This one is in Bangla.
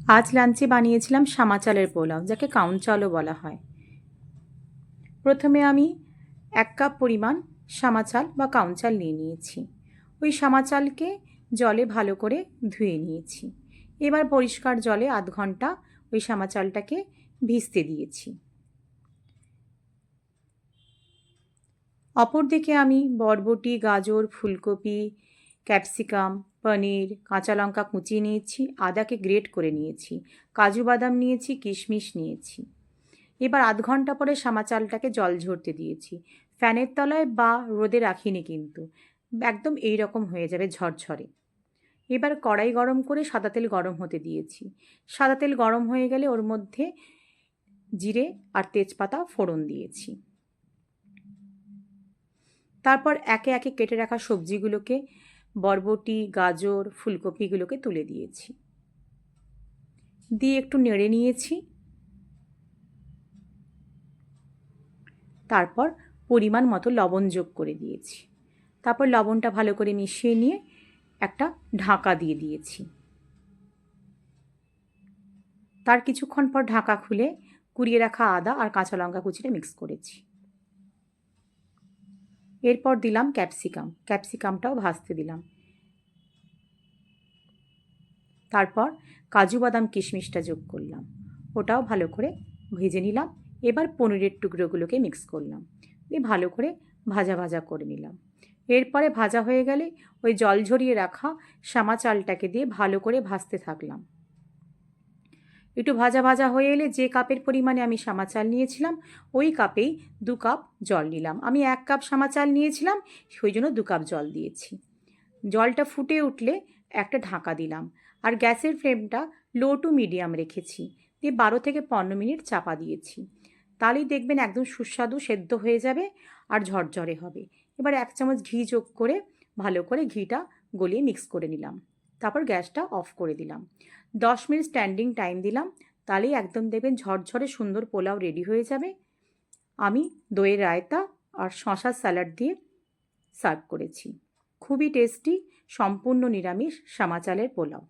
আজ লাঞ্চে বানিয়েছিলাম সামা চালের পোলাও, যাকে কাউন চালও বলা হয়। প্রথমে আমি 1 কাপ পরিমাণ সামা চাল বা কাউন চাল নিয়ে নিয়েছি। ওই সামা চালকে জলে ভালো করে ধুয়ে নিয়েছি। এবার পরিষ্কার জলে আধ ঘন্টা ওই সামা চালটাকে ভিজতে দিয়েছি। অপরদিকে আমি বরবটি, গাজর, ফুলকপি, ক্যাপসিকাম, পনির, কাঁচা লঙ্কা কুচিয়ে নিয়েছি, আদাকে গ্রেট করে নিয়েছি, কাজু বাদাম নিয়েছি, কিশমিশ নিয়েছি। এবার আধ ঘন্টা পরে সামা চালটাকে জল ঝরতে দিয়েছি। ফ্যানের তলায় বা রোদে রাখিনি কিন্তু, একদম এই রকম হয়ে যাবে ঝরঝরে। এবার কড়াই গরম করে সাদা তেল গরম হতে দিয়েছি। সাদা তেল গরম হয়ে গেলে ওর মধ্যে জিরে আর তেজপাতা ফোড়ন দিয়েছি। তারপর একে একে কেটে রাখা সবজিগুলোকে, বরবটি, গাজর, ফুলকপিগুলোকে তুলে দিয়েছি, দিয়ে একটু নেড়ে নিয়েছি। তারপর পরিমাণ মতো লবণ যোগ করে দিয়েছি। তারপর লবণটা ভালো করে মিশিয়ে নিয়ে একটা ঢাকা দিয়ে দিয়েছি। তার কিছুক্ষণ পর ঢাকা খুলে কুড়িয়ে রাখা আদা আর কাঁচা লঙ্কা কুচিটা মিক্স করেছি। এরপর দিলাম ক্যাপসিকামটাও ভাজতে দিলাম। তারপর কাজু বাদাম কিশমিশটা যোগ করলাম, ওটাও ভালো করে ভেজে নিলাম। এবার পনিরের টুকরোগুলোকে মিক্স করলাম, দিয়ে ভালো করে ভাজা ভাজা করে নিলাম। এরপরে ভাজা হয়ে গেলে ওই জল ঝরিয়ে রাখা সামা চালটাকে দিয়ে ভালো করে ভাজতে থাকলাম। একটু ভাজা ভাজা হয়ে এলে যে কাপের পরিমাণে আমি সামা চাল নিয়েছিলাম ওই কাপেই 2 কাপ জল নিলাম। আমি 1 কাপ সামা চাল নিয়েছিলাম, সেই জন্য 2 কাপ জল দিয়েছি। জলটা ফুটে উঠলে একটা ঢাকা দিলাম, আর গ্যাসের ফ্লেমটা লো টু মিডিয়াম রেখেছি, দিয়ে 12 থেকে 15 মিনিট চাপা দিয়েছি। তাহলেই দেখবেন একদম সুস্বাদু সেদ্ধ হয়ে যাবে আর ঝরঝরে হবে। এবার 1 চামচ ঘি যোগ করে ভালো করে ঘিটা গলিয়ে মিক্স করে নিলাম। তারপর গ্যাসটা অফ করে দিলাম। 10 মিনিট স্ট্যান্ডিং টাইম দিলাম, তাহলেই একদম দেখবেন ঝরঝরে সুন্দর পোলাও রেডি হয়ে যাবে। আমি দইয়ের রায়তা আর শশার স্যালাড দিয়ে সার্ভ করেছি। খুবই টেস্টি, সম্পূর্ণ নিরামিষ সামা চালের পোলাও।